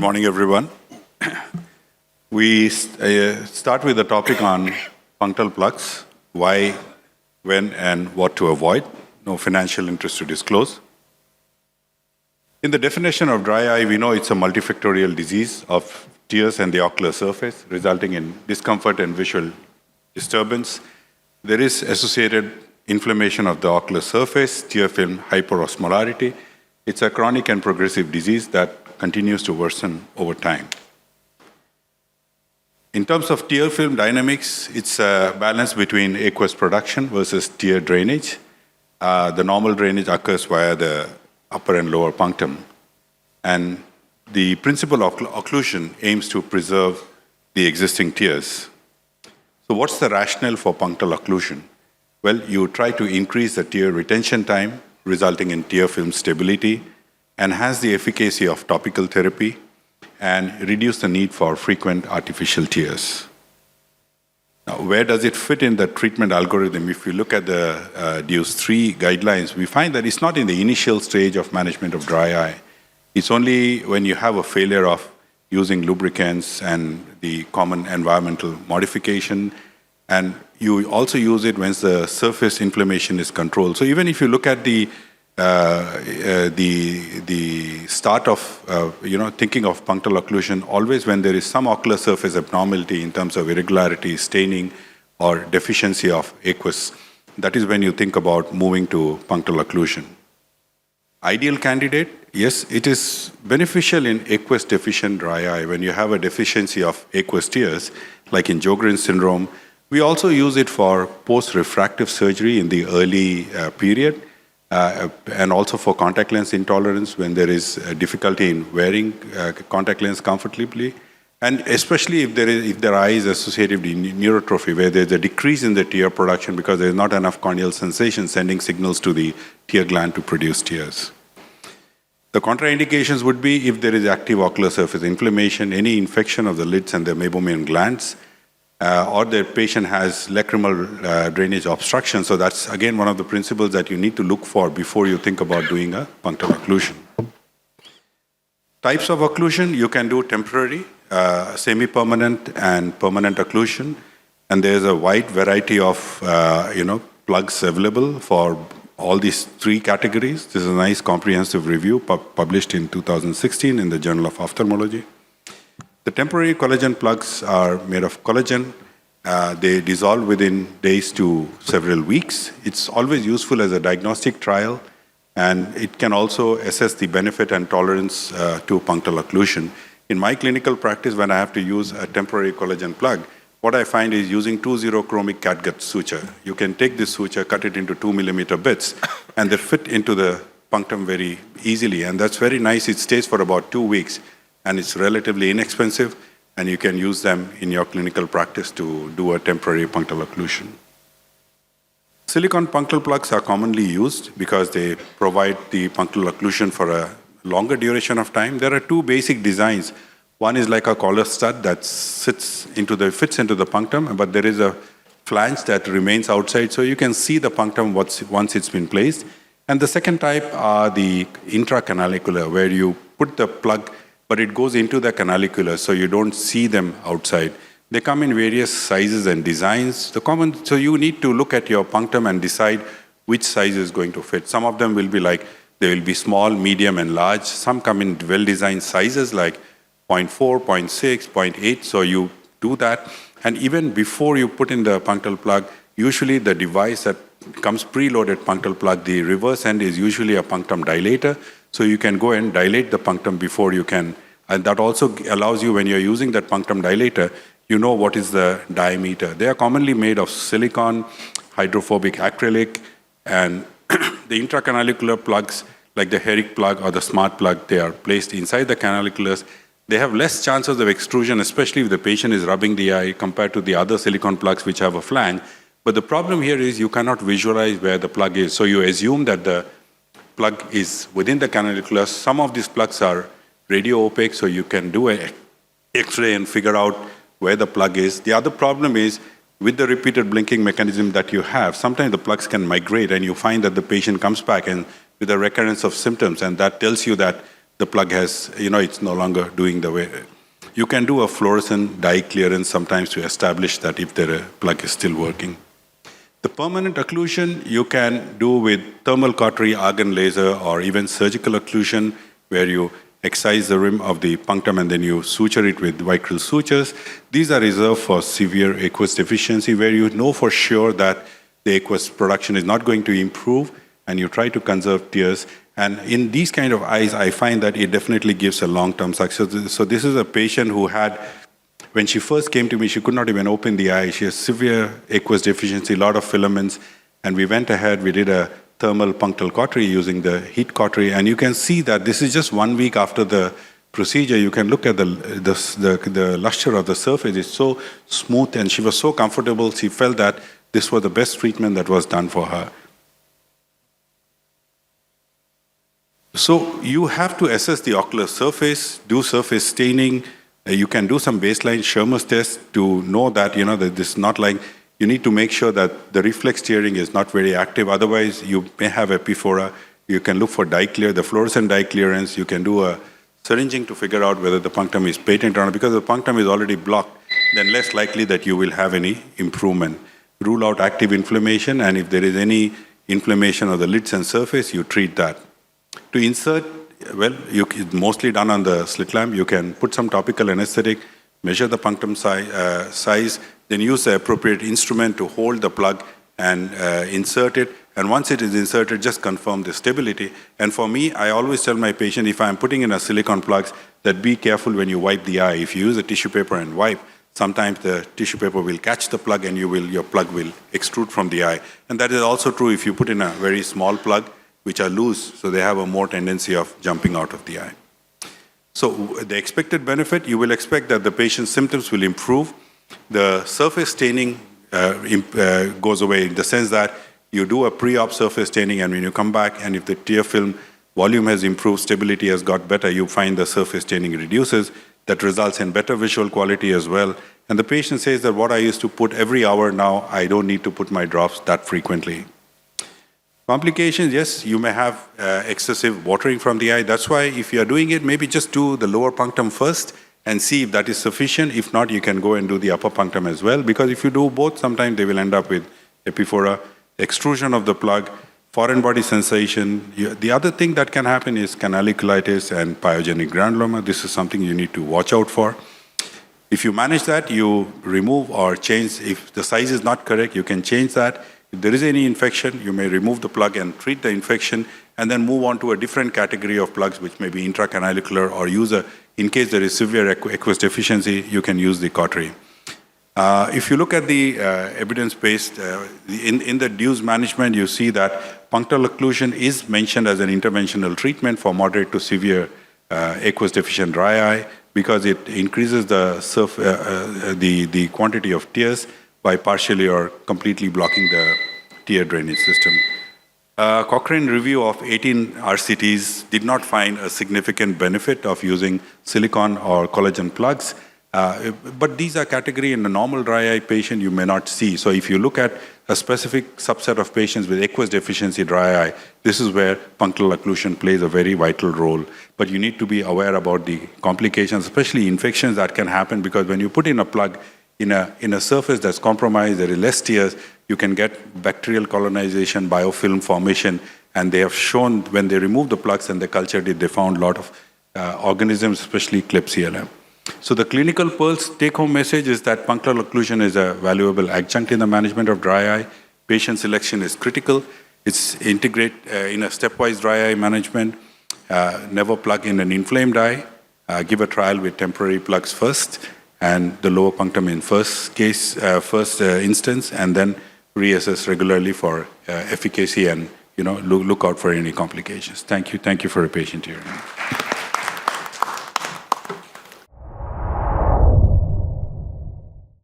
morning, everyone. We start with the topic on punctal plugs, why, when, and what to avoid. No financial interest to disclose. In the definition of dry eye, we know it's a multifactorial disease of tears and the ocular surface, resulting in discomfort and visual disturbance. There is associated inflammation of the ocular surface, tear film hyperosmolarity. It's a chronic and progressive disease that continues to worsen over time. In terms of tear film dynamics, it's a balance between aqueous production versus tear drainage. The normal drainage occurs via the upper and lower punctum. And the principle of occlusion aims to preserve the existing tears. So what's the rationale for punctal occlusion? Well, you try to increase the tear retention time, resulting in tear film stability, enhance the efficacy of topical therapy, and reduce the need for frequent artificial tears. Now, where does it fit in the treatment algorithm? If you look at the DEWS 3 guidelines, we find that it's not in the initial stage of management of dry eye. It's only when you have a failure of using lubricants and the common environmental modification, and you also use it when the surface inflammation is controlled. So even if you look at the start of thinking of punctal occlusion, always when there is some ocular surface abnormality in terms of irregularity, staining, or deficiency of aqueous, that is when you think about moving to punctal occlusion. Ideal candidate, yes, it is beneficial in aqueous deficient dry eye when you have a deficiency of aqueous tears, like in Sjogren's syndrome. We also use it for post-refractive surgery in the early period. And also for contact lens intolerance when there is difficulty in wearing contact lens comfortably, and especially if their eye is associated with neurotrophy, where there's a decrease in the tear production because there's not enough corneal sensation sending signals to the tear gland to produce tears. The contraindications would be if there is active ocular surface inflammation, any infection of the lids and the meibomian glands, or the patient has lacrimal drainage obstruction. So that's, again, one of the principles that you need to look for before you think about doing a punctal occlusion. Types of occlusion, you can do temporary, semi-permanent, and permanent occlusion. And there's a wide variety of plugs available for all these three categories. This is a nice comprehensive review published in 2016 in the Journal of Ophthalmology. The temporary collagen plugs are made of collagen. They dissolve within days to several weeks. It's always useful as a diagnostic trial, and it can also assess the benefit and tolerance to punctal occlusion. In my clinical practice, when I have to use a temporary collagen plug, what I find is using 2-0-chromic catgut suture. You can take this suture, cut it into 2-millimeter bits, and they fit into the punctum very easily. And that's very nice. It stays for about 2 weeks. And it's relatively inexpensive, and you can use them in your clinical practice to do a temporary punctal occlusion. Silicone punctal plugs are commonly used because they provide the punctal occlusion for a longer duration of time. There are two basic designs. One is like a collar stud that fits into the punctum, but there is a flange that remains outside, so you can see the punctum once it's been placed. And the second type are the intracanalicular, where you put the plug but it goes into the canaliculus, so you don't see them outside. They come in various sizes and designs. So you need to look at your punctum and decide which size is going to fit. Some of them will be like, they will be small, medium, and large. Some come in well-designed sizes like 0.4, 0.6, 0.8, so you do that. And even before you put in the punctal plug, usually the device that comes preloaded punctal plug, the reverse end is usually a punctum dilator. So you can go and dilate the punctum before you can. And that also allows you, when you're using that punctum dilator, you know what is the diameter. They are commonly made of silicon, hydrophobic acrylic, and the intracanalicular plugs, like the Herrick plug or the Smart plug, they are placed inside the canaliculus. They have less chances of extrusion, especially if the patient is rubbing the eye compared to the other silicone plugs which have a flange. But the problem here is you cannot visualize where the plug is. So you assume that the plug is within the canaliculus. Some of these plugs are radio opaque, so you can do an X-ray and figure out where the plug is. The other problem is with the repeated blinking mechanism that you have, sometimes the plugs can migrate and you find that the patient comes back and with a recurrence of symptoms, and that tells you that the plug has, it's no longer doing the way. You can do a fluorescent dye clearance sometimes to establish that if the plug is still working. The permanent occlusion you can do with thermal cautery, argon laser, or even surgical occlusion, where you excise the rim of the punctum and then you suture it with Vicryl sutures. These are reserved for severe aqueous deficiency, where you know for sure that the aqueous production is not going to improve, and you try to conserve tears. And in these kind of eyes, I find that it definitely gives a long-term success. So this is a patient who had, when she first came to me, she could not even open the eye. She has severe aqueous deficiency, a lot of filaments. And we went ahead, we did a thermal punctal cautery using the heat cautery. And you can see that this is just 1 week after the procedure. You can look at the luster of the surface. It's so smooth, and she was so comfortable. She felt that this was the best treatment that was done for her. So you have to assess the ocular surface, do surface staining. You can do some baseline Schirmer's test to know that, that this is not like, you need to make sure that the reflex tearing is not very active. Otherwise, you may have epiphora. You can look for dye clear, the fluorescent dye clearance. You can do a syringing to figure out whether the punctum is patent or not. Because the punctum is already blocked, then less likely that you will have any improvement. Rule out active inflammation, and if there is any inflammation of the lids and surface, you treat that. To insert, well, it's mostly done on the slit lamp. You can put some topical anesthetic, measure the punctum size, then use the appropriate instrument to hold the plug and insert it. And once it is inserted, just confirm the stability. And for me, I always tell my patient, if I'm putting in a silicone plugs, that be careful when you wipe the eye. If you use a tissue paper and wipe, sometimes the tissue paper will catch the plug and your plug will extrude from the eye. And that is also true if you put in a very small plug, which are loose, so they have a more tendency of jumping out of the eye. So the expected benefit, you will expect that the patient's symptoms will improve. The surface staining goes away in the sense that you do a pre-op surface staining, and when you come back, and if the tear film volume has improved, stability has got better, you find the surface staining reduces. That results in better visual quality as well. And the patient says that what I used to put every hour, now I don't need to put my drops that frequently. Complications, yes, you may have excessive watering from the eye. That's why if you are doing it, maybe just do the lower punctum first and see if that is sufficient. If not, you can go and do the upper punctum as well, because if you do both, sometimes they will end up with epiphora, extrusion of the plug, foreign body sensation. The other thing that can happen is canaliculitis and pyogenic granuloma. This is something you need to watch out for. If you manage that, you remove or change. If the size is not correct, you can change that. If there is any infection, you may remove the plug and treat the infection, and then move on to a different category of plugs, which may be intracanalicular, or in case there is severe aqueous deficiency, you can use the cautery. If you look at the evidence-based, in the DEWS management, you see that punctal occlusion is mentioned as an interventional treatment for moderate to severe aqueous deficient dry eye, because it increases the quantity of tears by partially or completely blocking the tear drainage system. Cochrane review of 18 RCTs did not find a significant benefit of using silicone or collagen plugs. But these are category in a normal dry eye patient you may not see. So if you look at a specific subset of patients with aqueous deficiency dry eye, this is where punctal occlusion plays a very vital role. But you need to be aware about the complications, especially infections that can happen, because when you put in a plug in a surface that's compromised, there is less tears, you can get bacterial colonization, biofilm formation, and they have shown when they removed the plugs and they cultured it, they found a lot of organisms, especially Klebsiella. So the clinical PEARLS take-home message is that punctal occlusion is a valuable adjunct in the management of dry eye. Patient selection is critical. It's integrate in a stepwise dry eye management. Never plug in an inflamed eye. Give a trial with temporary plugs first, and the lower punctum in first instance, and then reassess regularly for efficacy and look out for any complications. Thank you for your patient hearing.